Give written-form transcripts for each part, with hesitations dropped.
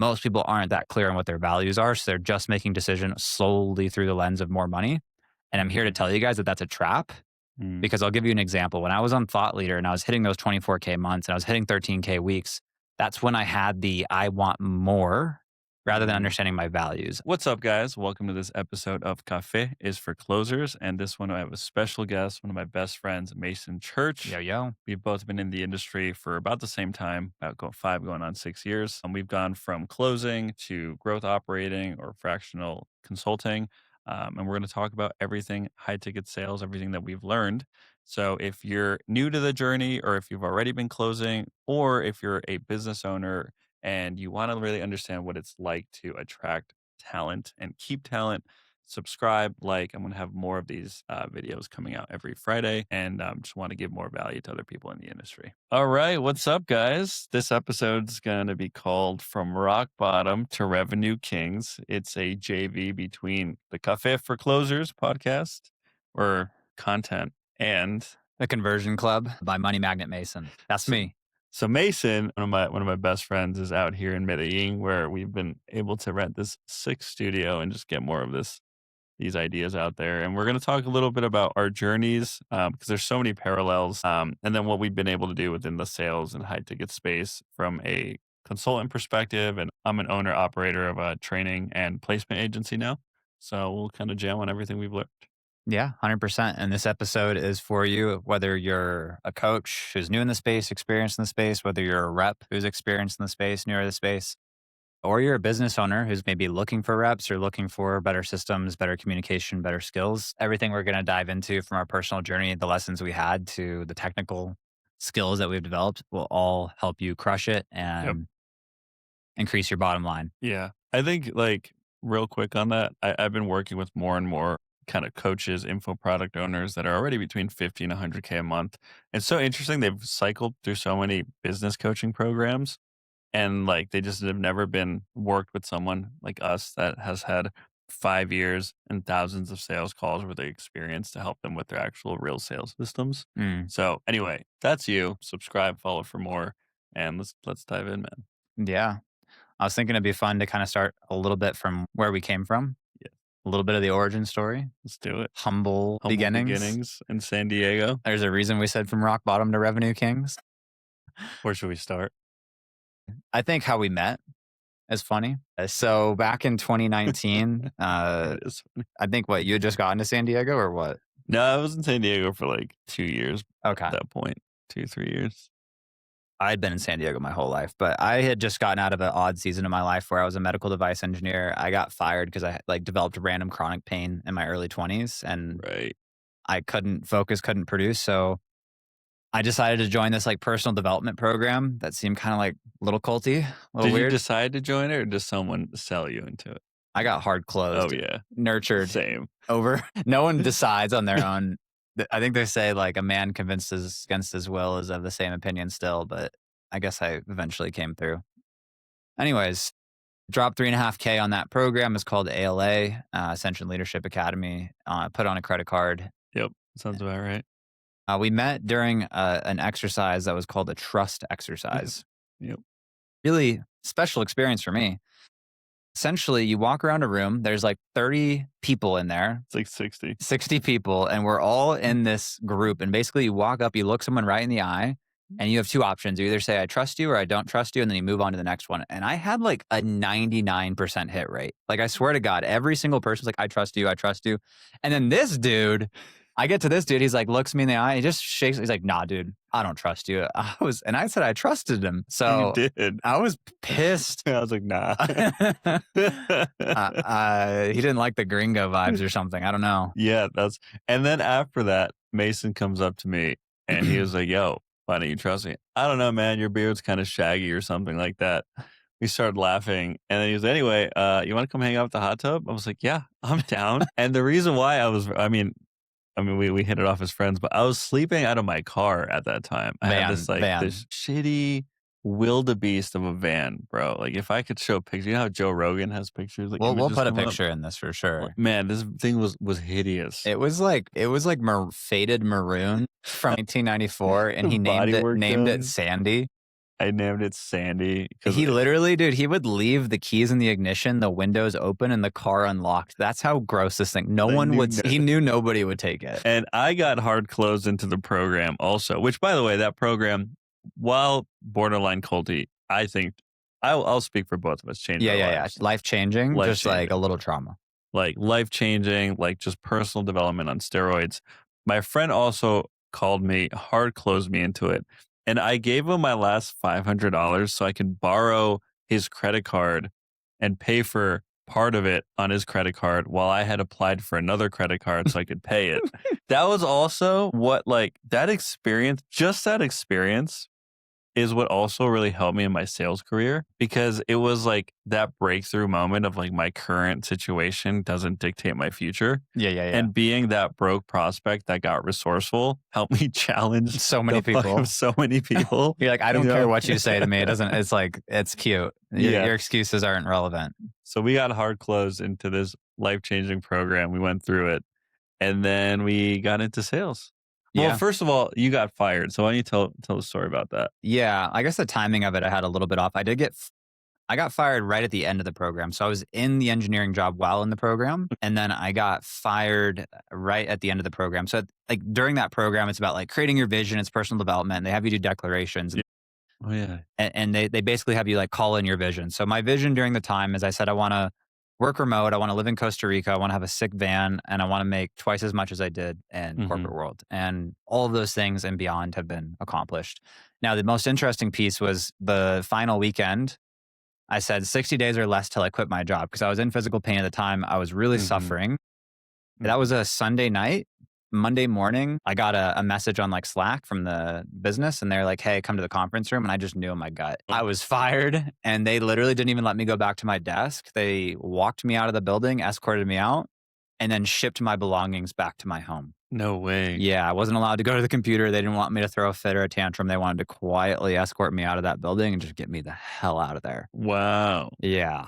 most people aren't that clear on what their values are. So they're just making decisions solely through the lens of more money. And I'm here to tell you guys that that's a trap Mm. because I'll give you an example. When I was on Thought Leader and I was hitting those 24K months and I was hitting 13K weeks, that's when I had the I want more rather than understanding my values. What's up, guys? Welcome to this episode of Cafe is for Closers. And this one, I have a special guest, one of my best friends, Mason Church. Yo, yo. We've both been in the industry for about the same time, going on 6 years. And we've gone from closing to growth operating or fractional consulting. And we're going to talk about everything high ticket sales, everything that we've learned. So if you're new to the journey, or if you've already been closing, or if you're a business owner and you want to really understand what it's like to attract talent and keep talent, subscribe, like. I'm going to have more of these videos coming out every Friday, and just want to give more value to other people in the industry. All right, what's up, guys? This episode's going to be called From Rock Bottom to Revenue Kings. It's a JV between the Cafe for Closers podcast, or content, and The Conversion Club by Money Magnet Mason. That's me. So Mason, one of my best friends, is out here in Medellin, where we've been able to rent this sick studio and just get more of these ideas out there. And we're going to talk a little bit about our journeys, because there's so many parallels, and then what we've been able to do within the sales and high ticket space from a consultant perspective. And I'm an owner operator of a training and placement agency now. So we'll kind of jam on everything we've learned. Yeah, 100%. And this episode is for you, whether you're a coach who's new in the space, experienced in the space, whether you're a rep who's experienced in the space, newer to the space, or you're a business owner who's maybe looking for reps or looking for better systems, better communication, better skills. Everything we're going to dive into from our personal journey, the lessons we had to the technical skills that we've developed will all help you crush it and increase your bottom line. Yeah. I think, like, real quick on that, I've been working with more and more kind of coaches, info product owners that are already between 50 and 100K a month. It's so interesting. They've cycled through so many business coaching programs, and like they just have never been worked with someone like us that has had 5 years and thousands of sales calls with the experience to help them with their actual real sales systems. So anyway, that's you. Subscribe, follow for more, and let's dive in, man. Yeah. I was thinking it'd be fun to kind of start a little bit from where we came from. Yeah. A little bit of the origin story. Let's do it. Humble beginnings in San Diego. There's a reason we said from rock bottom to revenue kings. Where should we start? I think how we met is funny. So back in 2019, It is funny. I think you had just gotten to San Diego or what? No, I was in San Diego for like 2 years Okay. at that point. 3 years. I'd been in San Diego my whole life, but I had just gotten out of an odd season of my life where I was a medical device engineer. I got fired because I developed random chronic pain in my early 20s and Right. I couldn't focus, couldn't produce. So I decided to join this like personal development program that seemed kind of like a little culty, a little Did weird. you decide to join it, or did someone sell you into it? I got hard closed. Oh yeah, Nurtured same. over. No one decides on their own. I think they say like a man convinced against his will is of the same opinion still, but I guess I eventually came through. Anyways, dropped 3.5K on that program. It's called ALA, Ascension Leadership Academy. Put on a credit card. Yep, sounds about right. We met during an exercise that was called a trust exercise. Yep. Really special experience for me. Essentially, you walk around a room. There's like 30 people in there. It's like 60. 60 people, and we're all in this group. And basically, you walk up, you look someone right in the eye, and you have two options. You either say, I trust you, or I don't trust you, and then you move on to the next one. And I had like a 99% hit rate. Like, I swear to God, every single person's like, I trust you, I trust you. And then this dude, I get to this dude, he's like, looks me in the eye, he just shakes, he's like, nah, dude, I don't trust you. And I said I trusted him. So You did. I was pissed. I was like, nah. He didn't like the gringo vibes or something. I don't know. Yeah, and then after that, Mason comes up to me and he was like, yo, why don't you trust me? I don't know, man. Your beard's kind of shaggy or something like that. We started laughing. And then he was like, anyway, you want to come hang out with the hot tub? I was like, yeah, I'm down. And the reason why we hit it off as friends, but I was sleeping out of my car at that time. I had this shitty wildebeest of a van, bro. Like, if I could show pictures, you know how Joe Rogan has pictures? Like, we'll put a picture in this for sure. Man, this thing was hideous. It was like faded maroon from 1994, and he named it Sandy. I named it Sandy because He literally, dude, he would leave the keys in the ignition, the windows open, and the car unlocked. That's how gross this thing. No I one knew would. no He knew nobody would take it. and I got hard closed into the program also, which by the way, that program, while borderline culty, I think I'll speak for both of us, changed Yeah, our yeah, yeah. lives. Life changing, Life just like a changing. little trauma. Like life changing, like just personal development on steroids. My friend also called me, hard closed me into it. And I gave him my last $500 so I could borrow his credit card and pay for part of it on his credit card while I had applied for another credit card so I could pay it. That was also what, like, that experience, just that experience is what also really helped me in my sales career because it was like that breakthrough moment of like my current situation doesn't dictate my future. Yeah, yeah, yeah. And being that broke prospect that got resourceful helped me challenge So the many fuck of people. so many people. You're like, I You don't care know? what you say to me. It doesn't. It's like it's cute. Yeah. Your excuses aren't relevant. So we got hard closed into this life changing program. We went through it and then we got into sales. Well, Yeah. first of all, you got fired. So why don't you tell the story about that? Yeah, I guess the timing of it I had a little bit off. I got fired right at the end of the program. So I was in the engineering job while in the program, and then I got fired right at the end of the program. So like during that program, it's about like creating your vision, it's personal development. They have you do declarations, Yeah. Oh yeah. and they basically have you like call in your vision. So my vision during the time is I said I want to work remote, I want to live in Costa Rica, I want to have a sick van, and I want to make twice as much as I did in Hmm. corporate world. And all of those things and beyond have been accomplished. Now, the most interesting piece was the final weekend. I said 60 days or less till I quit my job because I was in physical pain at the time. I was really Hmm. suffering. That was a Sunday night. Monday morning, I got a message on like Slack from the business and they're like, hey, come to the conference room. And I just knew in my gut I was fired. And they literally didn't even let me go back to my desk. They walked me out of the building, escorted me out, and then shipped my belongings back to my home. No way. Yeah, I wasn't allowed to go to the computer. They didn't want me to throw a fit or a tantrum. They wanted to quietly escort me out of that building and just get me the hell out of there. Wow. Yeah.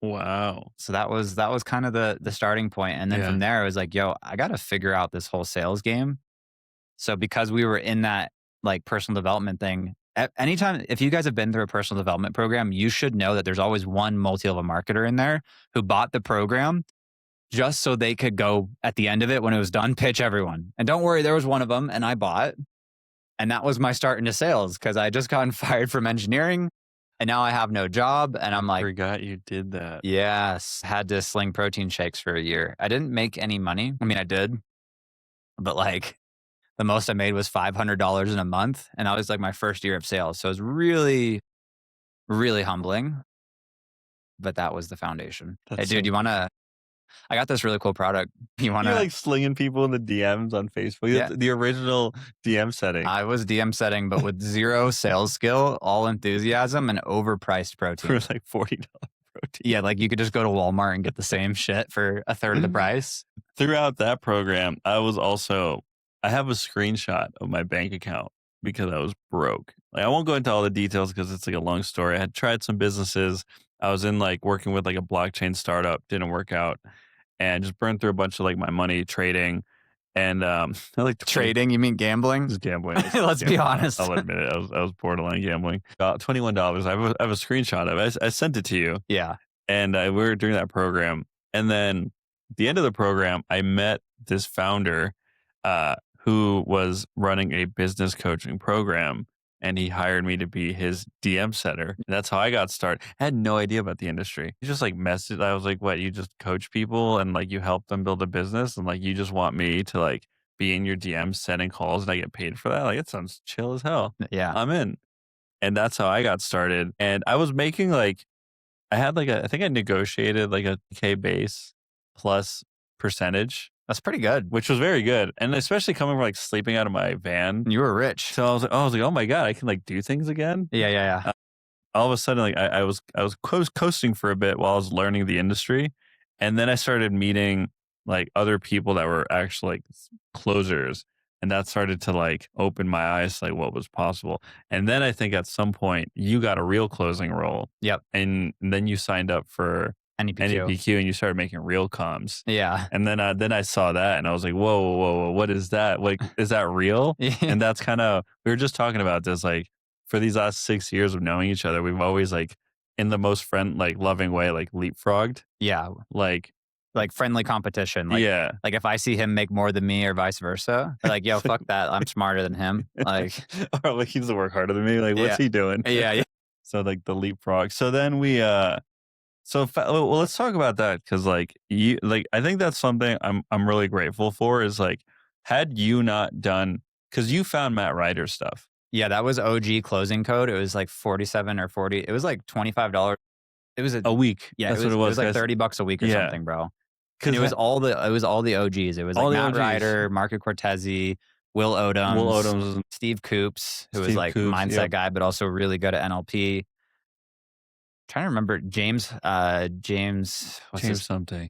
Wow. So that was kind of the starting point, and then Yeah. from there, it was like, "Yo, I gotta figure out this whole sales game." So because we were in that, like, personal development thing, anytime if you guys have been through a personal development program, you should know that there's always one multi-level marketer in there who bought the program just so they could go at the end of it when it was done, pitch everyone. And don't worry, there was one of them, and I bought, and that was my start into sales because I had just gotten fired from engineering, and now I have no job, and I'm like, Forgot you did that. yes, had to sling protein shakes for a year. I didn't make any money. I mean, I did, but like the most I made was $500 in a month. And that was like my first year of sales. So it was really, really humbling. But that was the foundation. Hey, That's dude, so I got this really cool product. You want you're to, like slinging people in the DMs on Facebook. yeah, The original DM setting I was DM setting, but with zero sales skill, all enthusiasm and overpriced for protein. like $40 protein. Yeah, like you could just go to Walmart and get the same shit for a third of the price. Throughout that program, I have a screenshot of my bank account because I was broke. Like I won't go into all the details because it's like a long story. I had tried some businesses. I was in like working with like a blockchain startup, didn't work out, and just burned through a bunch of like my money trading. And I like to play Trading, you mean gambling? just gambling. Let's be honest. I'll admit it. I was borderline gambling. $21. I have a screenshot of it. I sent it to you, Yeah. and we were doing that program. And then at the end of the program, I met this founder who was running a business coaching program, and he hired me to be his DM setter. And that's how I got started. I had no idea about the industry. He just like messaged. I was like, "What? You just coach people and like you help them build a business, and like you just want me to like be in your DMs sending calls, and I get paid for that? Like it sounds chill as hell. Yeah. I'm in." And that's how I got started. And I was making like I had like I think I negotiated like a K base plus percentage, That's pretty good. which was very good. And especially coming from like sleeping out of my van. You were rich. So I was like, oh my God, I can like do things again. Yeah, yeah, yeah. All of a sudden, like I was coasting for a bit while I was learning the industry. And then I started meeting like other people that were actually like closers. And that started to like open my eyes to like what was possible. And then I think at some point you got a real closing role. Yep. And then you signed up for NEPQ. NEPQ and you started making real comms. Yeah. And then I saw that and I was like, whoa, whoa, whoa, what is that? Like, is that real? Yeah. And that's kind of, we were just talking about this. Like, for these last 6 years of knowing each other, we've always like in the most like loving way, like leapfrogged. Yeah, Like, like friendly competition. yeah. Like if I see him make more than me or vice versa, like, yo, It's like, fuck that. I'm smarter than him. Like, or like he's to work harder than me. Like, what's yeah, he doing? yeah, yeah. So like the leapfrog. So then well, let's talk about that because like you like I think that's something I'm really grateful for is like had you not done because you found Matt Ryder's stuff Yeah, that was OG closing code. It was like 47 or 40. It was like $25. It was a week. yeah, That's what it it was, was like guys. $30 a week or Yeah, something, bro. And because it was all the OGs. It was all like the Matt OGs, Ryder, Marco Cortese, Will Will Odoms, Odoms, Steve Coops, who was Steve like Coops. mindset Yep. guy, but also really good at NLP. Trying to remember James, what's James his something.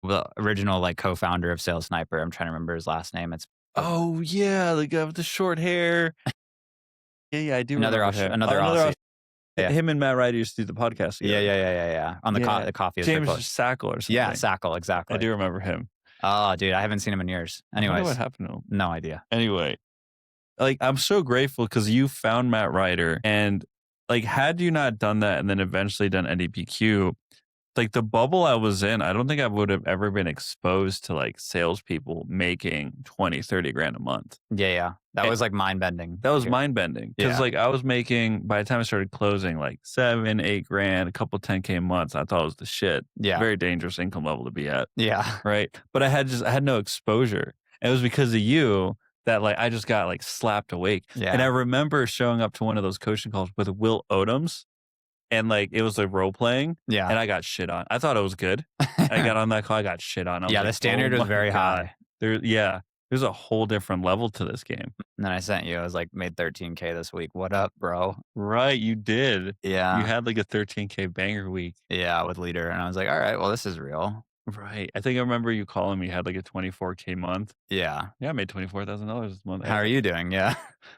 the original like co-founder of Sales Sniper. I'm trying to remember his last name. It's Oh yeah, the guy with the short hair. Yeah, I do remember him. another Another Aussie. Yeah. him and Matt Ryder used to do the podcast Yeah, together. yeah, yeah, yeah, yeah. On Yeah, the coffee is very James close. Sackle or something. Yeah, Sackle, I exactly. do remember him. Oh, dude, I haven't seen him in years. I wonder what Anyways, happened to him. no idea. Anyway, like I'm so grateful because you found Matt Ryder, and like had you not done that and then eventually done NDPQ, like the bubble I was in, I don't think I would have ever been exposed to like salespeople making 20, 30 grand a month. Yeah, yeah. That And was like mind bending. that was mind bending because Yeah. like I was making by the time I started closing like 7, 8 grand, a couple 10K months. I thought it was the shit. Yeah. Very dangerous income level to be at. Yeah. Right. But I had no exposure. And it was because of you that like I just got like slapped awake. Yeah. And I remember showing up to one of those coaching calls with Will Odoms and like it was like role playing. Yeah. And I got shit on. I thought it was good. I got on that call, I got shit on. I was yeah, like, the standard oh was very my God. high. There's a whole different level to this game. And then I sent you. I was like, made 13K this week. What up, bro? Right, you did. Yeah. You had like a 13K banger week. Yeah, with leader. And I was like, all right, well, this is real. Right. I think I remember you calling me, you had like a 24K month. Yeah. Yeah, I made $24,000 this month. How are you doing? Yeah.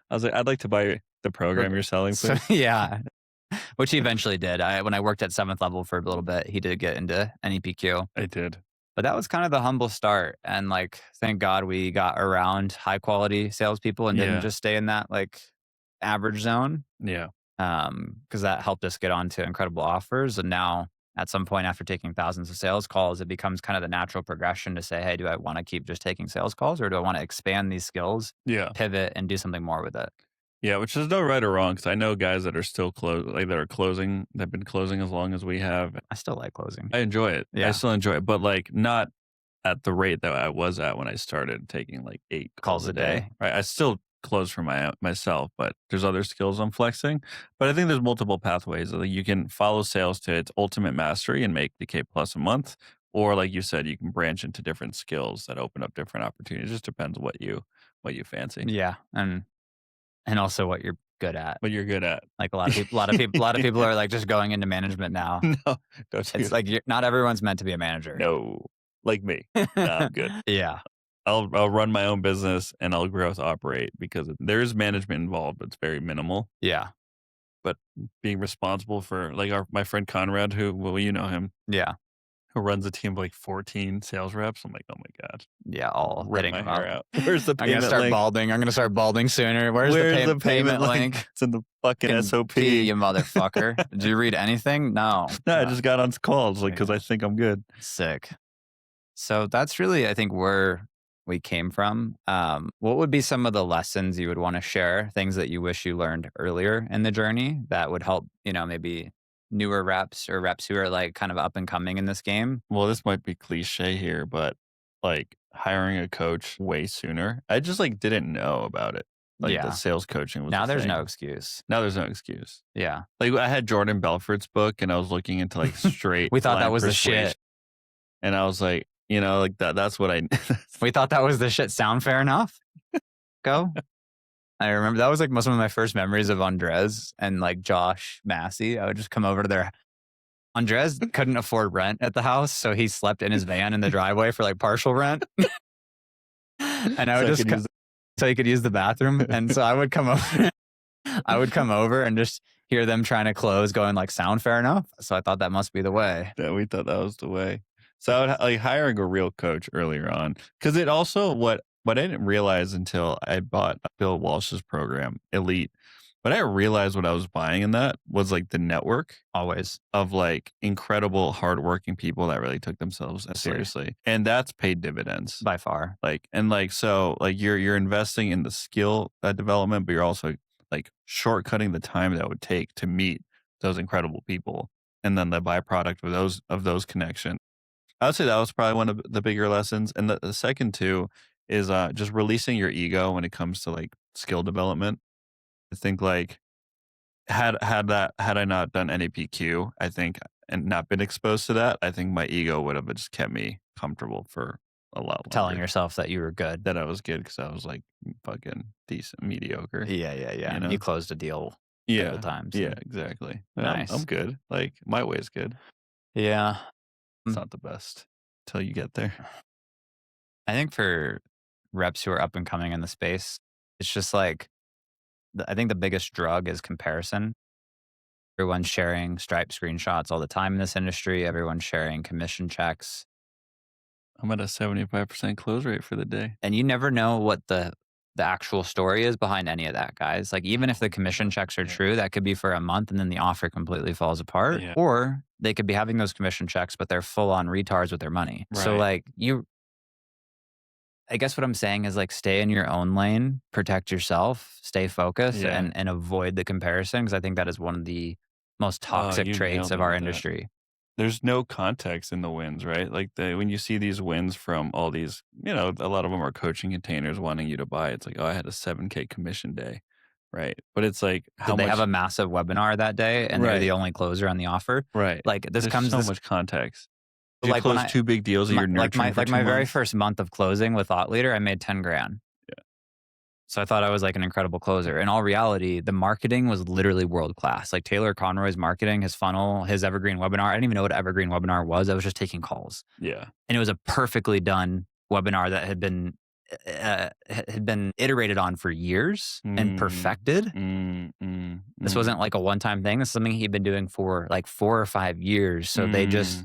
I was like, I'd like to buy the program you're selling, So, please. yeah. Which he eventually did. When I worked at 7th level for a little bit, he did get into NEPQ. I did. But that was kind of the humble start. And like, thank God we got around high quality salespeople and Yeah. didn't just stay in that like average zone. Yeah. Because that helped us get onto incredible offers. And now at some point after taking thousands of sales calls, it becomes kind of the natural progression to say, hey, do I want to keep just taking sales calls or do I want to expand these skills, Yeah. pivot and do something more with it? Yeah, which is no right or wrong because I know guys that are still that are closing, that have been closing as long as we have. I still like closing. I enjoy it. Yeah. I still enjoy it, but like not at the rate that I was at when I started taking like 8 calls a day. Right. I still close for myself, but there's other skills I'm flexing. But I think there's multiple pathways. Like you can follow sales to its ultimate mastery and make the K plus a month. Or like you said, you can branch into different skills that open up different opportunities. It just depends what you fancy. Yeah. And also what you're good at. What you're good at. Like a lot of people are like just going into management now. No, don't do It's like not everyone's meant to be a manager. no, like me. No, I'm good. Yeah. I'll run my own business and I'll growth operate because there is management involved, but it's very minimal. Yeah. But being responsible for like my friend Conrad, you know him, Yeah. who runs a team of like 14 sales reps. I'm like, oh my God. Yeah. All Rip hitting my them hair up. out. Where's the I'm payment gonna start link? balding. I'm gonna start balding sooner. Where's the payment link? It's in the fucking SOP. You motherfucker. Did you read anything? No. No, I just got on calls like because I think I'm good. Sick. So that's really, I think, where we came from. What would be some of the lessons you would want to share? Things that you wish you learned earlier in the journey that would help, maybe newer reps or reps who are like kind of up and coming in this game? Well, this might be cliche here, but like hiring a coach way sooner. I just like didn't know about it. Like Yeah. the sales coaching was Now a there's thing. no excuse. Now there's no excuse. Yeah. Like I had Jordan Belfort's book and I was looking into like straight. We thought that line was the persuasion. shit. And I was like, like that's what I We thought that was the shit. Sound fair enough? Go. I remember that was like some of my first memories of Andres and like Josh Massey. I would just come over to their. Andres couldn't afford rent at the house, so he slept in his van in the driveway for like partial rent. And I would so he could use the bathroom. And so I would come over. I would come over and just hear them trying to close, going like, "Sound fair enough?" So I thought that must be the way. Yeah, we thought that was the way. So I would like hiring a real coach earlier on because it also what I didn't realize until I bought Bill Walsh's program, Elite. What But I realized what I was buying in that was like the network Always, of like incredible hardworking people that really took themselves absolutely, seriously. And that's paid dividends. by far. Like and like so like you're investing in the skill development, but you're also like shortcutting the time that would take to meet those incredible people. And then the byproduct of those connections. I would say that was probably one of the bigger lessons. And the second two is just releasing your ego when it comes to like skill development. I think like had I not done NAPQ, I think, and not been exposed to that, I think my ego would have just kept me comfortable for a lot Telling longer. yourself that you were good. That I was good because I was like fucking decent, mediocre, Yeah, yeah, yeah. you And you know? closed a deal at the Yeah, time, yeah, so exactly. Yeah, I'm nice. good. Like my way is good. Yeah. It's Mm, not the best till you get there. I think for reps who are up and coming in the space, it's just like I think the biggest drug is comparison. Everyone's sharing Stripe screenshots all the time in this industry. Everyone's sharing commission checks. I'm at a 75% close rate for the day. And you never know what the actual story is behind any of that, guys. Like even if the commission checks are Yeah. true, that could be for a month and then the offer completely falls apart. Yeah. Or they could be having those commission checks, but they're full on retards with their money. So Right. like I guess what I'm saying is like stay in your own lane, protect yourself, stay focused Yeah. and avoid the comparison because I think that is one of the most Oh, toxic you traits nailed of it our with that. industry. There's no context in the wins, right? Like when you see these wins from all these, a lot of them are coaching containers wanting you to buy. It's like, oh, I had a 7K commission day, right? But it's like how Did they have much, a massive webinar that day and they're right? the only closer on the offer? Right. Like this There's comes so this much context. Did you like when close I two big deals that you're nurturing for like 2 my very months? first month of closing with Thought Leader, I made 10 grand. Yeah. So I thought I was like an incredible closer. In all reality, the marketing was literally world class. Like Taylor Conroy's marketing, his funnel, his evergreen webinar. I didn't even know what evergreen webinar was. I was just taking calls. Yeah. And it was a perfectly done webinar that had been iterated on for years and Mm, perfected. This mm, wasn't like a one-time thing. This is something he'd been doing for like 4 or 5 years. So they mm, just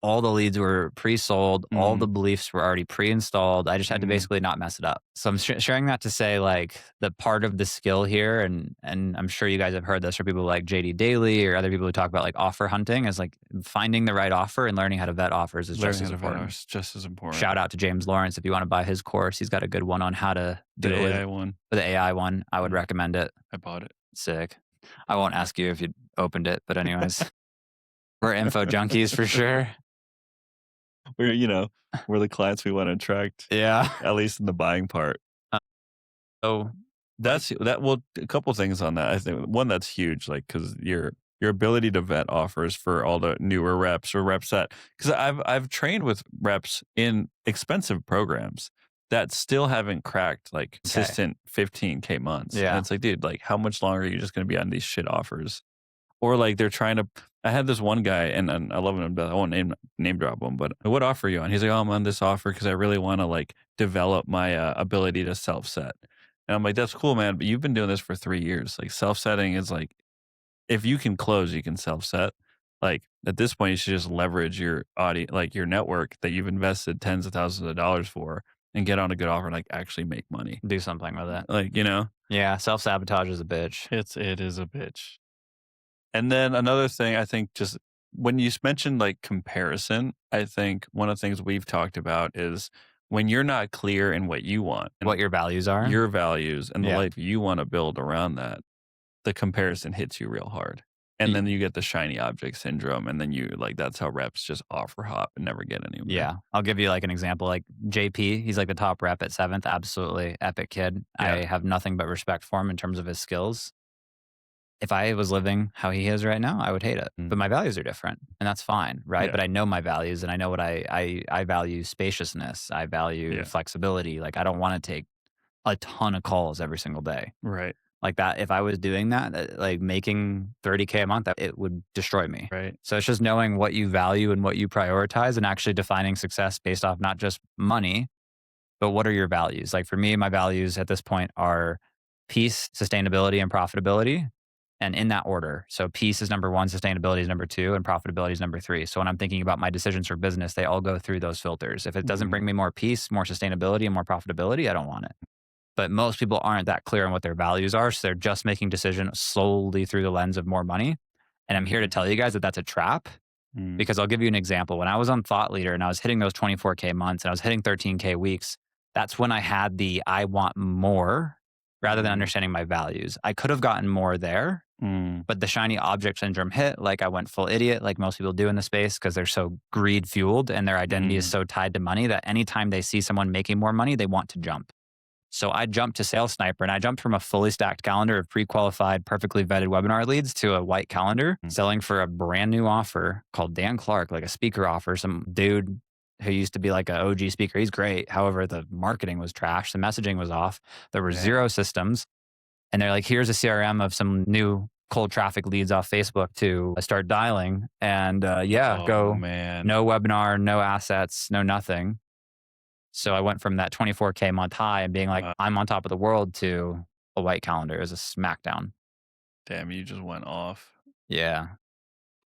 all the leads were pre-sold, all the mm, beliefs were already pre-installed. I just had to mm. basically not mess it up. So I'm sharing that to say like the part of the skill here, and I'm sure you guys have heard this from people like JD Daly or other people who talk about like offer hunting is like finding the right offer and learning how to vet offers is just Learning as how to vet important. is just as important. Shout out to James Lawrence if you want to buy his course. He's got a good one on how to The do it with AI one, the AI one. I would recommend it. I bought it. Sick. I won't ask you if you opened it, but anyways, we're info junkies for sure. We're, we're the clients we want to attract, Yeah. at least in the buying part. So Well, a couple things on that. I think one that's huge, like because your ability to vet offers for all the newer reps or reps that because I've trained with reps in expensive programs that still haven't cracked like okay. consistent 15K months. And Yeah. it's like, dude, like how much longer are you just gonna be on these shit offers? Or like they're trying to I had this one guy and I love him, but I won't name drop him, but what offer are you on? He's like, oh, I'm on this offer because I really want to like develop my ability to self set. And I'm like, that's cool, man. But you've been doing this for 3 years. Like self setting is like, if you can close, you can self set. Like at this point, you should just leverage your audience, like your network that you've invested tens of thousands of dollars for and get on a good offer and like actually make money. Do something with it. Like, Yeah. Self-sabotage is a bitch. it is a bitch. And then another thing, I think just when you mentioned like comparison, I think one of the things we've talked about is when you're not clear in what you want and What your values are. your values and the Yeah. life you want to build around that, the comparison hits you real hard. And then you get the shiny object syndrome. And then that's how reps just offer hop and never get anywhere. Yeah. I'll give you like an example. Like JP, he's like the top rep at 7th. Absolutely epic kid. Yeah. I have nothing but respect for him in terms of his skills. If I was living how he is right now, I would hate it. But my values are different and that's fine. Right. Yeah. But I know my values and I know what I value spaciousness. I value flexibility. Like I don't want to take a ton of calls every single day. Right. Like that, if I was doing that, like making 30K a month, it would destroy me. Right. So it's just knowing what you value and what you prioritize and actually defining success based off not just money, but what are your values? Like for me, my values at this point are peace, sustainability, and profitability. And in that order. So peace is number 1, sustainability is number 2, and profitability is number 3. So when I'm thinking about my decisions for business, they all go through those filters. If it doesn't bring me more peace, more sustainability, and more profitability, I don't want it. But most people aren't that clear on what their values are. So they're just making decisions solely through the lens of more money. And I'm here to Mhm. tell you guys that that's a trap Mm. because I'll give you an example. When I was on Thought Leader and I was hitting those 24K months and I was hitting 13K weeks, that's when I had the I want more rather than Mm. understanding my values. I could have gotten more there, Mm. but the shiny object syndrome hit. Like I went full idiot, like most people do in the space because they're so greed fueled and their identity is Mm. so tied to money that anytime they see someone making more money, they want to jump. So I jumped to Sales Sniper and I jumped from a fully stacked calendar of pre qualified, perfectly vetted webinar leads to a white calendar Mm. selling for a brand new offer called Dan Clark, like a speaker offer. Some dude who used to be like an OG speaker. He's great. However, the marketing was trash. The messaging was off. There were Dang. zero systems. And they're like, here's a CRM of some new cold traffic leads off Facebook to start dialing. And yeah, Oh, go man. no webinar, no assets, no nothing. So I went from that 24K month high and being like, Wow. I'm on top of the world to a white calendar as a smackdown. Damn, you just went off. Yeah.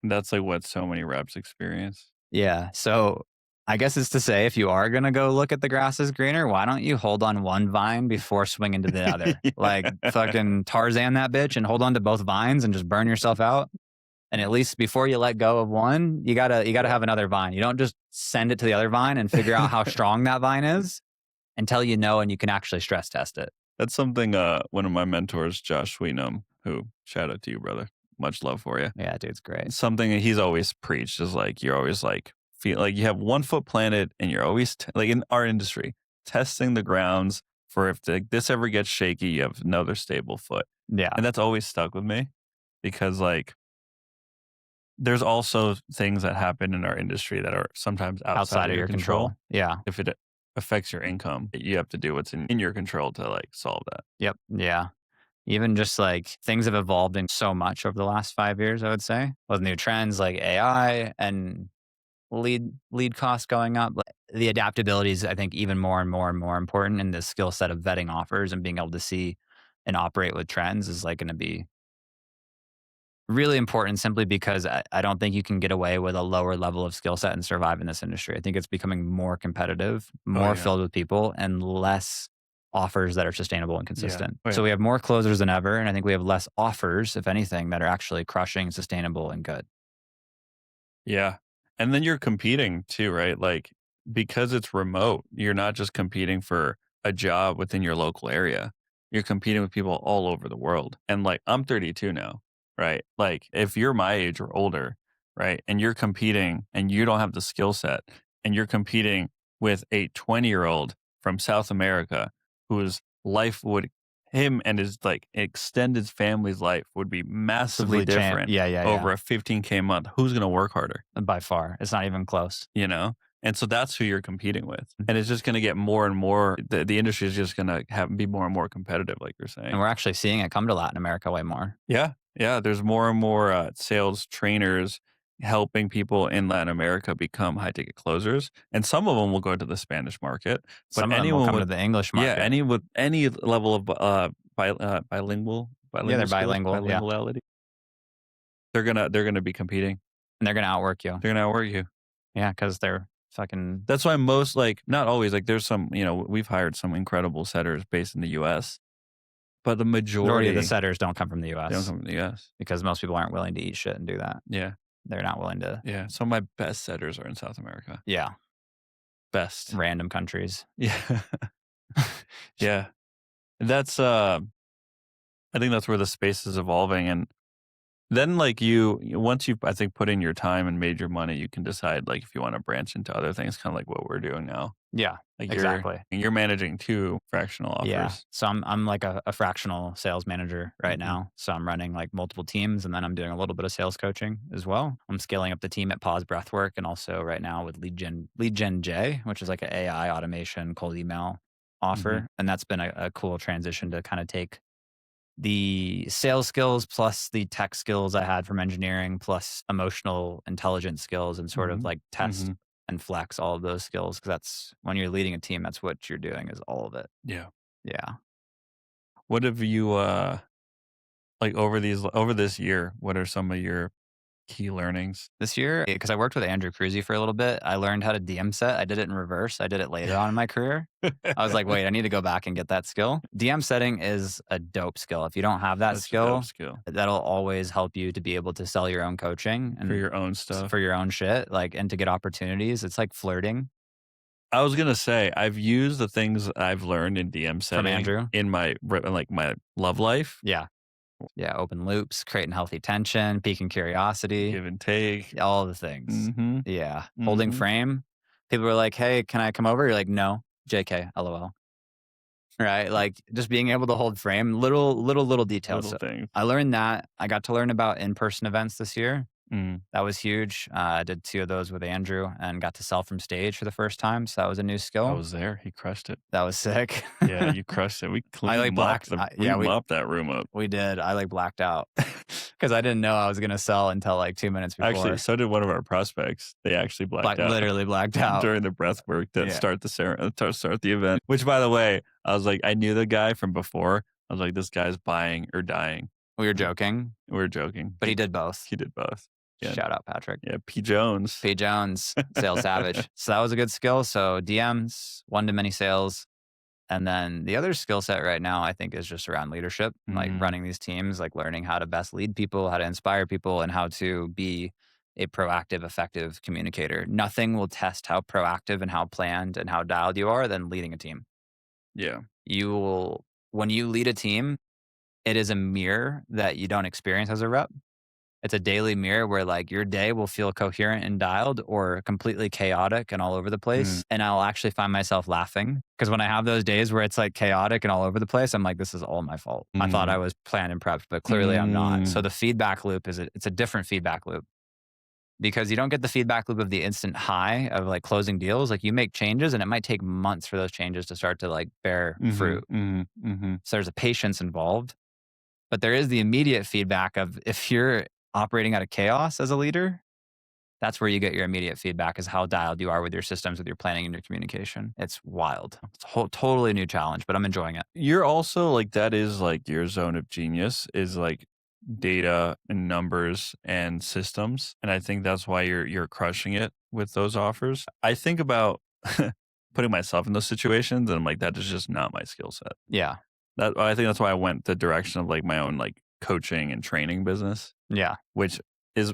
That's, like, what so many reps experience. Yeah. So I guess it's to say if you are going to go look at the grass is greener, why don't you hold on one vine before swinging to the other? Like Yeah. fucking Tarzan that bitch and hold on to both vines and just burn yourself out. And at least before you let go of one, you gotta Yeah. have another vine. You don't just send it to the other vine and figure out how strong that vine is until you know and you can actually stress test it. That's something, one of my mentors, Josh Sweetnam, who shout out to you, brother. Much love for you. Yeah, dude, it's great. Something that he's always preached is like you're always like feel like you have one foot planted and you're always like in our industry testing the grounds for if this ever gets shaky, you have another stable foot. Yeah. And that's always stuck with me because like there's also things that happen in our industry that are sometimes outside Outside of of your your control. control. Yeah. If it affects your income, you have to do what's in your control to like solve that. Yep. Yeah. Even just like things have evolved in so much over the last 5 years, I would say, with new trends like AI and lead costs going up. Like, the adaptability is, I think, even more and more and more important. And the skill set of vetting offers and being able to see and operate with trends is like going to be really important simply because I don't think you can get away with a lower level of skill set and survive in this industry. I think it's becoming more competitive, Oh more yeah. filled with people, and less offers that are sustainable and Yeah. consistent. Oh So yeah. we have more closers than ever. And I think we have less offers, if anything, that are actually crushing, sustainable, and good. Yeah. And then you're competing too, right? Like, because it's remote, you're not just competing for a job within your local area. You're competing with people all over the world. And like, I'm 32 now, right? Like, if you're my age or older, right? And you're competing and you don't have the skill set and you're competing with a 20-year-old from South America whose life would, him and his like extended family's life would be massively Massively champ. different Yeah, yeah, over yeah. a 15K month, who's gonna work harder, By far. It's not even close. you know? And so that's who you're competing with. And it's just gonna get more and more the industry is just gonna have be more and more competitive, like you're And saying. we're actually seeing it come to Latin America way more. Yeah. Yeah. There's more and more sales trainers helping people in Latin America become high ticket closers. And some of them will go to the Spanish market. But Some of them will anyone come to with the English yeah, market. any with any level of Yeah, they're skills, bilingual. Yeah. bilinguality, they're gonna be competing. And they're going to outwork you. They're gonna outwork you. Yeah, because they're fucking That's why most like not always like there's some, we've hired some incredible setters based in the US, but the majority of the majority setters don't come from the they don't US come from the US. because most people aren't willing to eat shit and do that. Yeah. They're not willing to, Yeah. Some of my best setters are in South America. yeah, Best. random countries. Yeah. Yeah. That's I think that's where the space is evolving and then like once you've I think put in your time and made your money, you can decide like if you want to branch into other things, kind of like what we're doing now. Yeah, Like exactly. you're managing two fractional Yeah. offers. So I'm like a fractional sales manager right Mhm. now. So I'm running like multiple teams and then I'm doing a little bit of sales coaching as well. I'm scaling up the team at Pause Breathwork and also right now with Lead Gen J, which is like an AI automation cold email Mhm. offer. And that's been a cool transition to kind of take the sales skills plus the tech skills I had from engineering plus emotional intelligence skills and sort of Mhm. like test Mhm. and flex all of those skills because that's when you're leading a team, that's what you're doing is all of it. Yeah. Yeah. What have you like over this year, what are some of your Key learnings. This year, because I worked with Andrew Cruzy for a little bit, I learned how to DM set. I did it in reverse. I did it later on in my career. I was like, wait, I need to go back and get that skill. DM setting is a dope skill. If you don't have that That's a dope skill, skill that'll always help you to be able to sell your own coaching for and your own stuff. for your own shit, like, and to get opportunities. It's like flirting I was gonna say, I've used the things I've learned in DM from setting Andrew. in like, my love life, Yeah. Yeah. Open loops, creating healthy tension, piquing curiosity, give and take. all the things. Mhm, Yeah. Holding mhm. frame. People are like, hey, can I come over? You're like, no, JK, LOL. Right? Like, just being able to hold frame, little details. Little So things. I learned that. I got to learn about in-person events this year. Mm. That was huge. I did 2 of those with Andrew and got to sell from stage for the first time. So that was a new I skill. was there, he crushed it. That was sick. Yeah, you crushed it. I like We yeah, mopped that room up. we did. I like blacked out because I didn't know I was gonna sell until like 2 minutes Actually, before. so did one of our prospects. They actually blacked out Literally blacked out. during the breath work to Yeah. start to start the event, which, by the way, I was like, I knew the guy from before. I was like, "This guy's buying or dying." We were joking, We were joking. but he did both. He did both. Yeah. Shout out Patrick. Yeah, P. Jones. P. Jones, sales savage. So that was a good skill. So DMs, one-to-many sales. And then the other skill set right now, I think, is just around leadership, like Mm, running these teams, like learning how to best lead people, how to inspire people, and how to be a proactive, effective communicator. Nothing will test how proactive and how planned and how dialed you are than leading a team. yeah. You will, when you lead a team, it is a mirror that you don't experience as a rep. It's a daily mirror where like your day will feel coherent and dialed or completely chaotic and all over the Mm, place. And I'll actually find myself laughing because when I have those days where it's like chaotic and all over the place, I'm like, this is all my fault. I thought I mm, was planned and prepped, but clearly I'm not. So mm, the feedback loop it's a different feedback loop because you don't get the feedback loop of the instant high of like closing deals. Like you make changes and it might take months for those changes to start to like bear mhm, fruit. mhm, mhm. So there's a patience involved. But there is the immediate feedback of if you're operating out of chaos as a leader, that's where you get your immediate feedback is how dialed you are with your systems, with your planning and your communication. It's wild. It's a whole totally new challenge, but I'm enjoying it. You're also like, that is like your zone of genius is like data and numbers and systems. And I think that's why you're crushing it with those offers. I think about putting myself in those situations and I'm like, that is just not my skill set. Yeah. I think that's why I went the direction of like my own like coaching and training business, Yeah. which is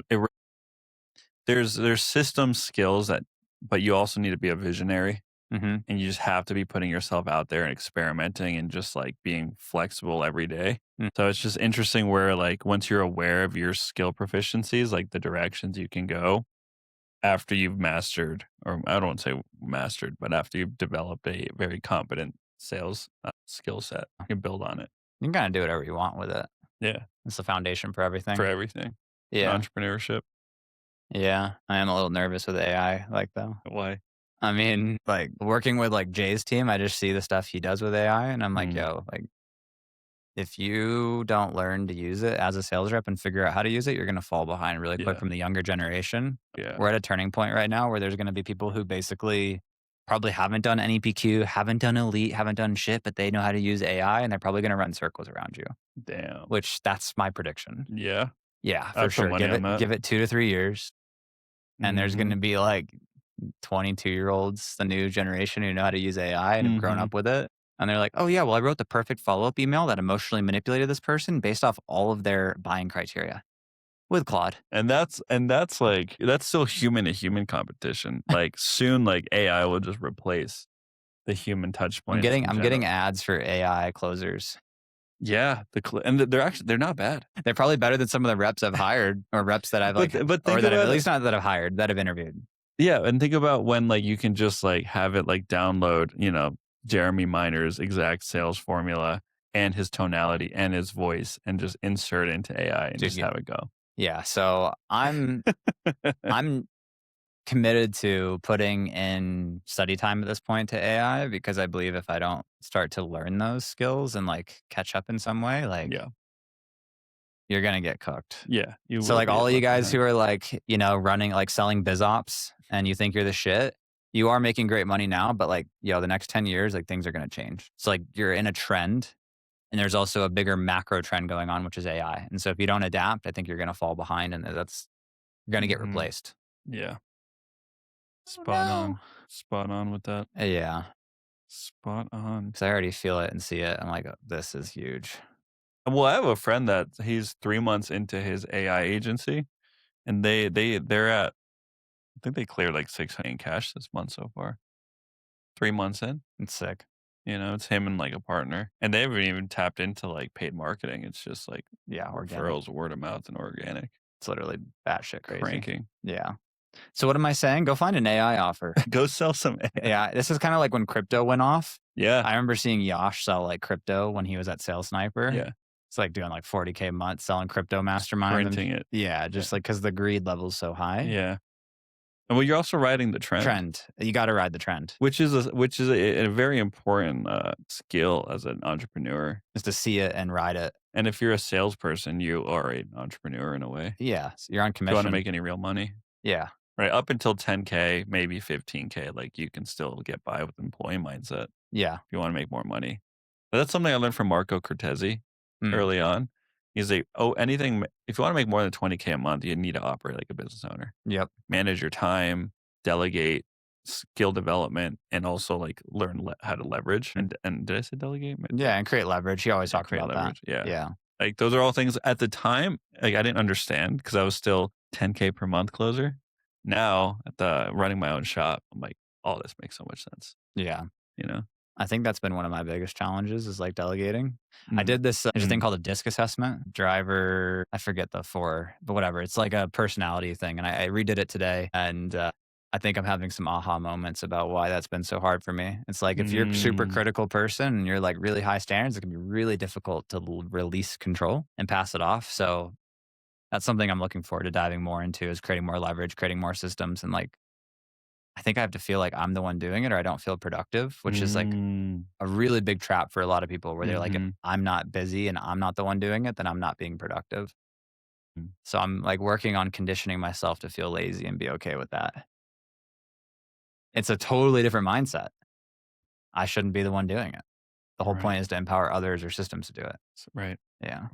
there's system skills that, but you also need to be a visionary Hmm. and you just have to be putting yourself out there and experimenting and just like being flexible every day. So it's just interesting where like once you're aware of your skill proficiencies, like the directions you can go after you've mastered, or I don't want to say mastered, but after you've developed a very competent sales skill set, you can build on it. You can kind of do whatever you want with it. Yeah, It's the foundation for for everything. everything. Yeah. Entrepreneurship. Yeah. I am a little nervous with AI, like though. Why? I mean, like working with like Jay's team, I just see the stuff he does with AI and I'm like, Mm, yo, like if you don't learn to use it as a sales rep and figure out how to use it, you're going to fall behind really quick yeah, from the younger generation. yeah. We're at a turning point right now where there's going to be people who basically probably haven't done any PQ, haven't done elite, haven't done shit, but they know how to use AI and they're probably going to run circles around you, Damn. which that's my prediction. Yeah, Yeah, I for put sure. money on that. Give it 2 to 3 years and there's going Mm-hmm. to be like 22-year-olds, the new generation who know how to use AI and have grown Mm-hmm. up with it. And they're like, oh, yeah, well, I wrote the perfect follow up email that emotionally manipulated this person based off all of their buying criteria with Claude. And that's like that's still human to human competition. Like soon, like AI will just replace the human touch points in I'm general. getting ads for AI closers. Yeah, and they're not bad. They're probably better than some of the reps I've hired or reps that I've like, But or think that I've about at it. least not that I've hired, that I've interviewed. Yeah, and think about when like you can just like have it like download, Jeremy Miner's exact sales formula and his tonality and his voice and just insert it into AI and Dude, just have it go. yeah. So I'm committed to putting in study time at this point to AI because I believe if I don't start to learn those skills and like catch up in some way, like Yeah. you're gonna get cooked. Yeah, you So will like get all of you left guys behind. who are like, running like selling biz ops and you think you're the shit, you are making great money now, but like, the next 10 years, like things are gonna change. So like you're in a trend and there's also a bigger macro trend going on, which is AI. And so if you don't adapt, I think you're gonna fall behind. And that's You're gonna get Mhm. replaced. Yeah. Oh, Spot no. on. Spot on with that. Yeah, Spot on. because I already feel it and see it. I'm like, "This is huge." Well, I have a friend that he's 3 months into his AI agency, and they're at I think they cleared like 600 in cash this month so far. 3 months in, It's sick. it's him and like a partner, and they haven't even tapped into like paid marketing. It's just like Yeah, organic. referrals, word of mouth, and organic It's literally batshit crazy. cranking. Yeah. So what am I saying? Go find an AI offer. Go sell some AI. Yeah, this is kinda like when crypto went off. Yeah, I remember seeing Yosh sell, like, crypto when he was at Sales Sniper. yeah, It's, like, doing, like, 40K a month selling crypto masterminds and printing it. yeah, Yeah, just, like because the greed level's so high. yeah. And well, you're also riding the trend, Trend. You gotta ride the trend. which is a very important skill as an entrepreneur. Just to see it and ride it. And if you're a salesperson, you are an entrepreneur in a way. Yeah, you're on If you want to commission. make any real money, Yeah, right? Up until 10K, maybe 15K, like you can still get by with employee mindset if yeah. you want to make more money. But that's something I learned from Marco Cortese Mm, early on. He's like, oh, anything, if you want to make more than 20K a month, you need to operate like a business owner, yep. manage your time, delegate, skill development, and also like learn how to leverage. And did I say delegate? Yeah, and create leverage. He always Yeah, talked create about that. leverage. Yeah. Yeah, Like those are all things at the time, like I didn't understand because I was still 10K per month closer. Now at the running my own shop, I'm like, all this makes so much sense, yeah. you know? I think that's been one of my biggest challenges is like delegating. I Mm, did this, there's a thing mm, called a disc assessment, driver, I forget the four, but whatever. It's like a personality thing. And I redid it today. And I think I'm having some aha moments about why that's been so hard for me. It's like if you're a super mm, critical person and you're like really high standards, it can be really difficult to release control and pass it off. So that's something I'm looking forward to diving more into is creating more leverage, creating more systems. And like, I think I have to feel like I'm the one doing it or I don't feel productive, which is like mm, a really big trap for a lot of people where they're like, if mhm, I'm not busy and I'm not the one doing it, then I'm not being productive. mm, So I'm like working on conditioning myself to feel lazy and be okay with that. It's a totally different mindset. I shouldn't be the one doing it. The whole right, point is to empower others or systems to do it. right. Yeah.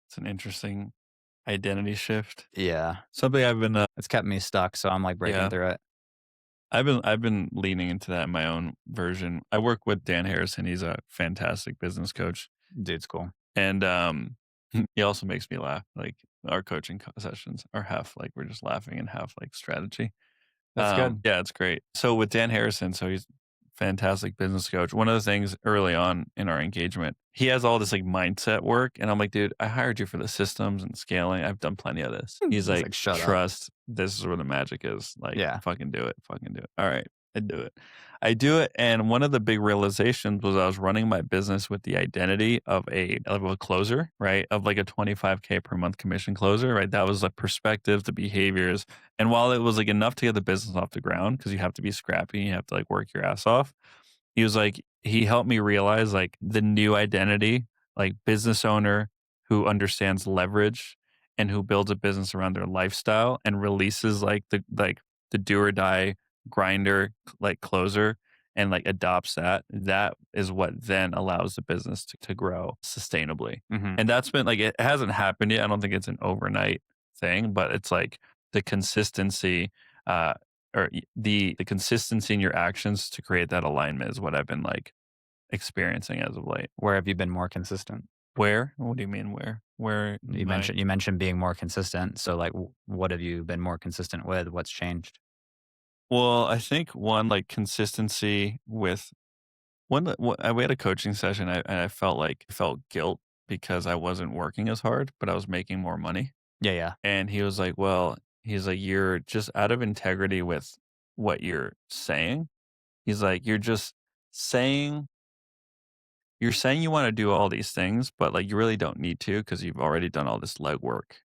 It's an interesting identity shift. Yeah. Something I've been, It's kept me stuck. So I'm like breaking yeah, through it. I've been leaning into that in my own version. I work with Dan Harrison. He's a fantastic business coach. Dude's cool. And, he also makes me laugh, like, our coaching sessions are half, like, we're just laughing and half, like, strategy. That's good. Yeah, it's great. So with Dan Harrison, so he's fantastic business coach. One of the things early on in our engagement, he has all this, like, mindset work, and I'm like, "Dude, I hired you for the systems and scaling. I've done plenty of this." He's He's like, like, shut up. "Trust, this is where the magic is. Like, Yeah. fucking do it." Alright, I do it. I do it, and one of the big realizations was I was running my business with the identity of a closer, right? Of, like, a 25K per month commission closer, right? That was the perspective, the behaviors, and while it was, like, enough to get the business off the ground, because you have to be scrappy, you have to, like, work your ass off, he was like he helped me realize, like, the new identity, like, business owner who understands leverage and who builds a business around their lifestyle and releases, the do or die grinder, like, closer and, like, adopts that. That is what then allows the business to grow sustainably. Hmm. And that's been like it hasn't happened yet. I don't think it's an overnight thing, but it's like the consistency, uh, or the consistency in your actions to create that alignment is what I've been like experiencing as of late. Where have you been more consistent? Where? What do you mean where? Where You my mentioned being more consistent. So like, what have you been more consistent with? What's changed? well, I think one like consistency with we had a coaching session and I felt guilt because I wasn't working as hard, but I was making more money. Yeah, yeah. And he was like, "Well," he's like, "You're just out of integrity with what you're saying." He's like, "You're just saying you're saying you wanna do all these things, but, like, you really don't need to because 'cause you've already done all this legwork."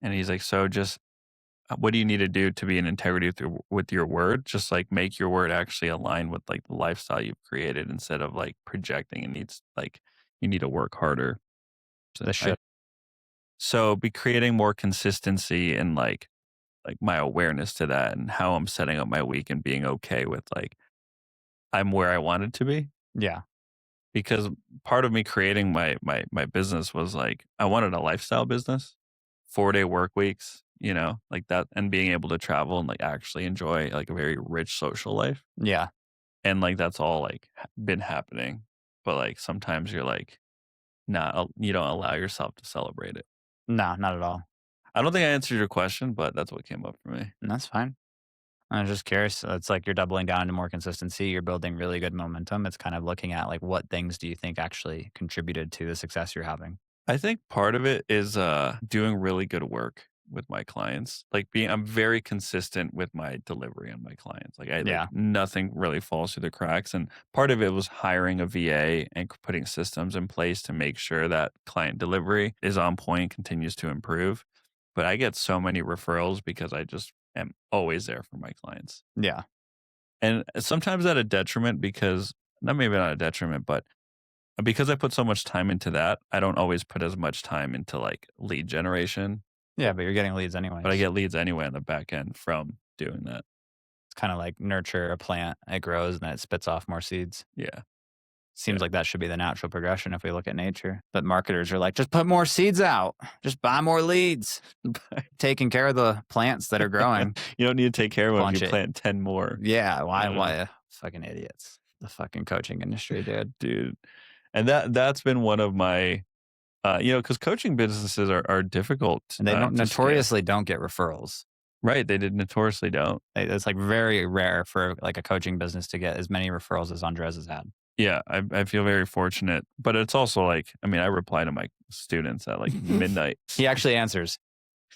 And he's like, "So just what do you need to do to be in integrity with your word? Just, like, make your word actually align with, like, the lifestyle you've created instead of, like, projecting it needs like, you need to work harder." So The I shit. so be creating more consistency and, like my awareness to that and how I'm setting up my week and being okay with like I'm where I wanted to be Yeah. because part of me creating my business was like I wanted a lifestyle business, 4-day work weeks, like that, and being able to travel and like actually enjoy like a very rich social life. Yeah. And like that's all like been happening. But like sometimes you're like, not, you don't allow yourself to celebrate it. No, not at all. I don't think I answered your question, but that's what came up for me. And that's fine. I was just curious. It's like you're doubling down into more consistency. You're building really good momentum. It's kind of looking at like what things do you think actually contributed to the success you're having? I think part of it is doing really good work with my clients. Like I'm very consistent with my delivery on my clients. Like I like Yeah. nothing really falls through the cracks. And part of it was hiring a VA and putting systems in place to make sure that client delivery is on point, continues to improve. But I get so many referrals because I just am always there for my clients. Yeah. And sometimes at a detriment because not maybe not a detriment, but because I put so much time into that, I don't always put as much time into like lead generation, Yeah. But you're getting leads but I anyways. get leads anyway on the back end from doing that. It's kind of like nurture a plant, it grows and then it spits off more seeds. Yeah. Seems Yeah. like that should be the natural progression if we look at nature. But marketers are like, just put more seeds out, just buy more leads, taking care of the plants that are growing. You don't need to take care of them if you Bunch it. plant 10 more. Yeah. Why? Yeah, Why? Fucking idiots. The fucking coaching industry, dude. dude. And that's been one of my because coaching businesses are difficult And they don't to scale. notoriously don't get referrals. Right. They did notoriously don't. It's like very rare for like a coaching business to get as many referrals as Andres has had. Yeah, I feel very fortunate, but it's also like, I mean, I reply to my students at like midnight. He actually answers.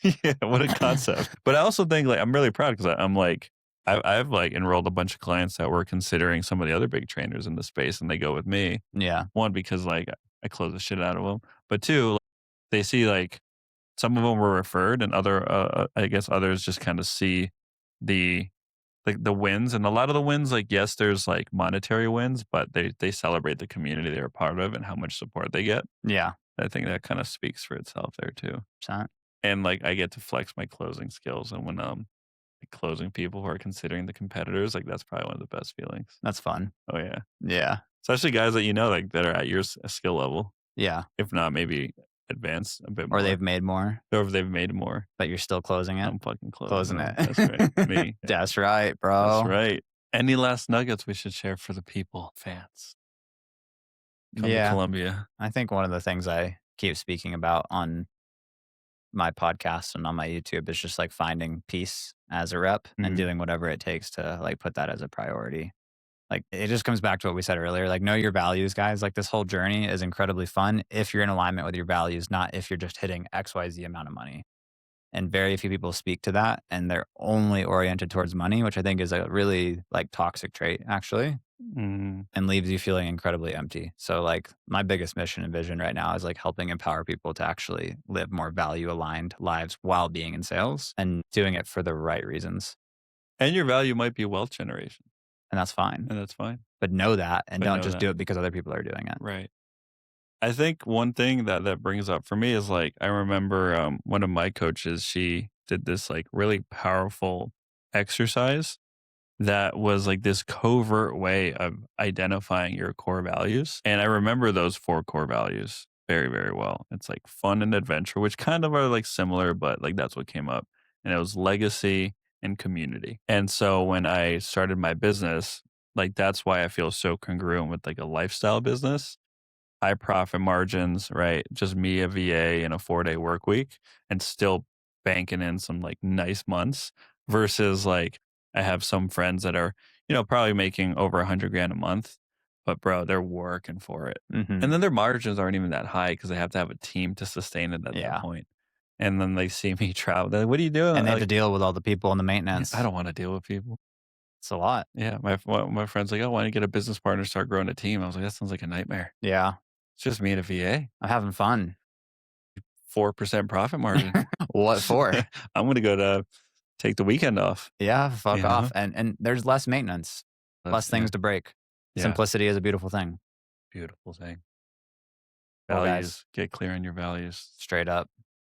Yeah, what a concept. But I also think like I'm really proud because I'm like I've like enrolled a bunch of clients that were considering some of the other big trainers in the space, and they go with me. Yeah. One because like I close the shit out of them, but two, like, they see like some of them were referred, and I guess others just kind of see the the wins, and a lot of the wins, like yes, there's like monetary wins, but they celebrate the community they're a part of and how much support they get. Yeah. I think that kind of speaks for itself there too. 100%. And like I get to flex my closing skills, and when like, closing people who are considering the competitors, like that's probably one of the best feelings. That's fun. Oh yeah, Yeah. especially guys that like that are at your skill level, Yeah. if not maybe advanced a bit Or more, they've made more, or if they've made more. but you're still closing it. I'm fucking closing Closing them. it. That's right, me. That's right, That's bro. right. Any last nuggets we should share for the people, fans? Come to Yeah. Columbia. I think one of the things I keep speaking about on my podcast and on my YouTube is just like finding peace as a rep and Mhm. doing whatever it takes to like put that as a priority. Like it just comes back to what we said earlier. Like know your values, guys. Like this whole journey is incredibly fun if you're in alignment with your values, not if you're just hitting XYZ amount of money. And very few people speak to that and they're only oriented towards money, which I think is a really like toxic trait actually Mhm. and leaves you feeling incredibly empty. So like my biggest mission and vision right now is like helping empower people to actually live more value aligned lives while being in sales and doing it for the right reasons. And your value might be wealth generation, And that's fine. and that's fine. But know that and But don't know just that. do it because other people are doing it. Right. I think one thing that brings up for me is like I remember one of my coaches, she did this like really powerful exercise that was like this covert way of identifying your core values. And I remember those four core values very, very well. It's like fun and adventure, which kind of are like similar, but like that's what came up. And it was legacy and community. And so when I started my business, like that's why I feel so congruent with like a lifestyle business, high profit margins, right? Just me, a VA, and a 4-day work week, and still banking in some like nice months versus like I have some friends that are, probably making over 100 grand a month, but bro, they're working for it. Hmm. And then their margins aren't even that high because they have to have a team to sustain it at that Yeah. point. And then they see me travel. They're like, what are you doing? And they have to Like, deal with all the people and the "Yeah, I maintenance. don't want to deal with people. It's a lot. Yeah. My friend's like, oh, why don't you get a business partner, start growing a team? I was like, that sounds like a nightmare. Yeah. It's just me and a VA. I'm having fun. 4% profit margin. What for? I'm gonna go to take the weekend off, Yeah, fuck you know? off. And there's less maintenance, less Yeah, things to break. yeah, Simplicity is a beautiful thing. beautiful thing. Well, guys, Values, get clear on your values. straight up.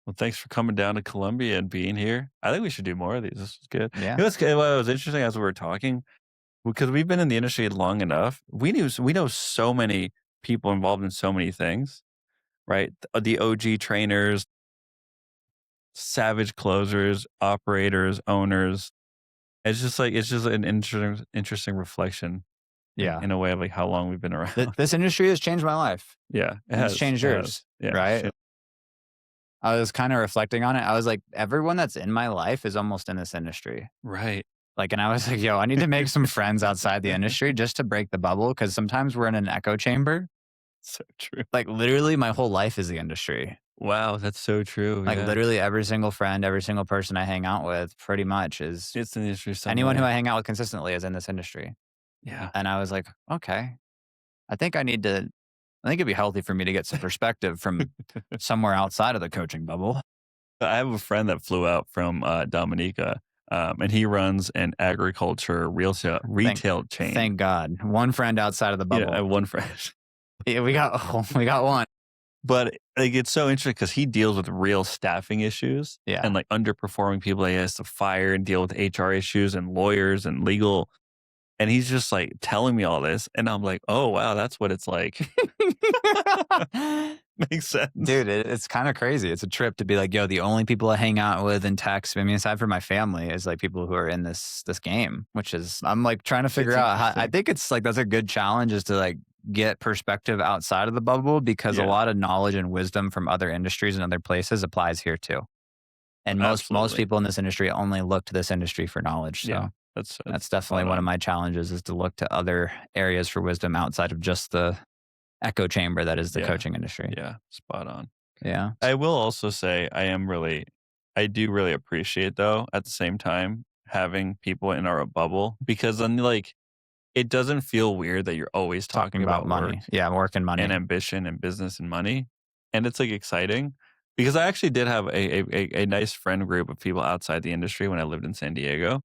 Well, thanks for coming down to Columbia and being here. I think we should do more of these. This was good. Yeah. What was interesting as we were talking, because we've been in the industry long enough, we know so many people involved in so many things, right? The OG trainers, savage closers, operators, owners. It's just an interesting reflection Yeah. in a way of like how long we've been around. This industry has changed my life, Yeah, it and it's has. changed It has. yours, Yeah. right? I was kinda reflecting on it. I was like, everyone that's in my life is almost in this industry. Right. Like, and I was like, "Yo, I need to make some friends outside the industry just to break the bubble, because sometimes we're in an echo chamber." So true. Like, literally, my whole life is the industry. Wow, that's so true. Like, Yeah. literally every single friend, every single person I hang out with pretty much is It's an industry anyone who somewhere. I hang out with consistently is in this industry. Yeah. And I was like, "Okay, I think I think it'd be healthy for me to get some perspective from somewhere outside of the coaching bubble." I have a friend that flew out from Dominica, and he runs an agriculture Thank retail chain. thank God. One friend outside of the Yeah, I bubble. have one friend. Yeah, we got we got one. But, like, it's so interesting because he deals with real staffing issues and, Yeah. like, underperforming people that he has to fire and deal with HR issues and lawyers and legal, and he's just, like, telling me all this, and I'm like, "Oh, wow, that's what it's like." Makes sense. Dude, it's kinda crazy. It's a trip to be like, "Yo, the only people I hang out with and text," I mean, aside from my family, is, like, people who are in this game, which is I'm, like, trying to figure It's out how I interesting. think it's, like, that's a good challenge, is to, like, get perspective outside of the bubble, because a Yeah, lot of knowledge and wisdom from other industries and other places applies here too. And most absolutely. people in this industry only look to this industry for knowledge, Yeah, so that's that's definitely spot one of on. my challenges, is to look to other areas for wisdom outside of just the echo chamber that is the Yeah, coaching industry. yeah, spot on. Yeah. I will also say I do really appreciate, though, at the same time, having people in our bubble because then, like, it doesn't feel weird that you're always Talking talking about about work money. Yeah, work and and money. ambition and business and money, and it's, like, exciting because I actually did have a nice friend group of people outside the industry when I lived in San Diego,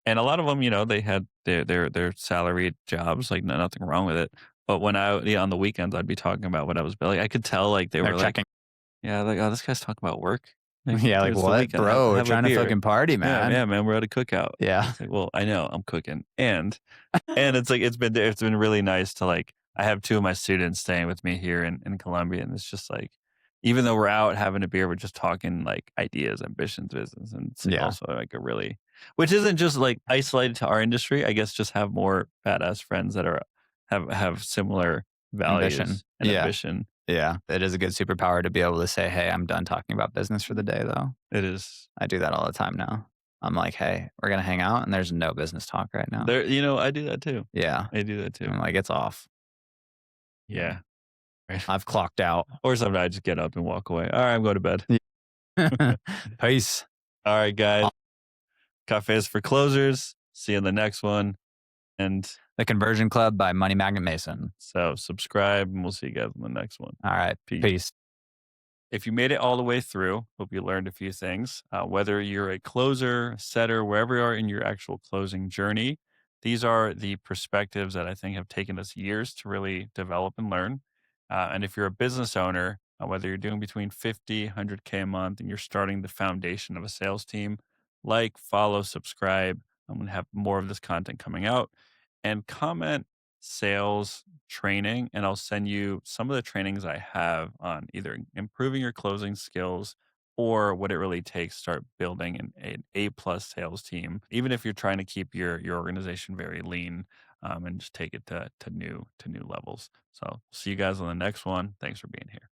and a lot of them, they had their salaried jobs, like, nothing wrong with it, but when on the weekends, I'd be talking about what I was building, I could tell, like, they They're were like, checking. yeah, like, "Oh, this guy's talking about work." Like, Yeah, like, "It's the "What? weekend. Bro, we're Have a trying to beer." fucking party, "Yeah, man." yeah, man, we're at a cookout." Yeah. It's like, "Well, I know, I'm cooking." And it's like it's been really nice to, like I have 2 of my students staying with me here in Colombia, and it's just like even though we're out having a beer, we're just talking, like, ideas, ambitions, business, and it's, like, Yeah. also, like, a really which isn't just, like, isolated to our industry, I guess just have more badass friends that are have similar Ambition. values and Yeah. ambition. Yeah. It is a good superpower to be able to say, "Hey, I'm done talking about business for the day," though. It is. I do that all the time now. I'm like, "Hey, we're gonna hang out, and there's no business talk right now." I do that too. Yeah. I do that too. I'm like, "It's off." Yeah. Right. I've clocked out. Or sometimes I just get up and walk away. All right, I'm going to bed. Peace. All right, guys. Cafes for closers. See you in the next one. And The Conversion Club by Money Magnet Mason. so subscribe, and we'll see you guys in the next one. All right. Peace. Peace. If you made it all the way through, hope you learned a few things. Whether you're a closer, setter, wherever you are in your actual closing journey, these are the perspectives that I think have taken us years to really develop and learn. And if you're a business owner, whether you're doing between 50, 100K a month, and you're starting the foundation of a sales team, like, follow, subscribe. I'm going to have more of this content coming out and comment sales training, and I'll send you some of the trainings I have on either improving your closing skills or what it really takes to start building an A-plus sales team, even if you're trying to keep your organization very lean, and just take it to new levels. So see you guys on the next one. Thanks for being here.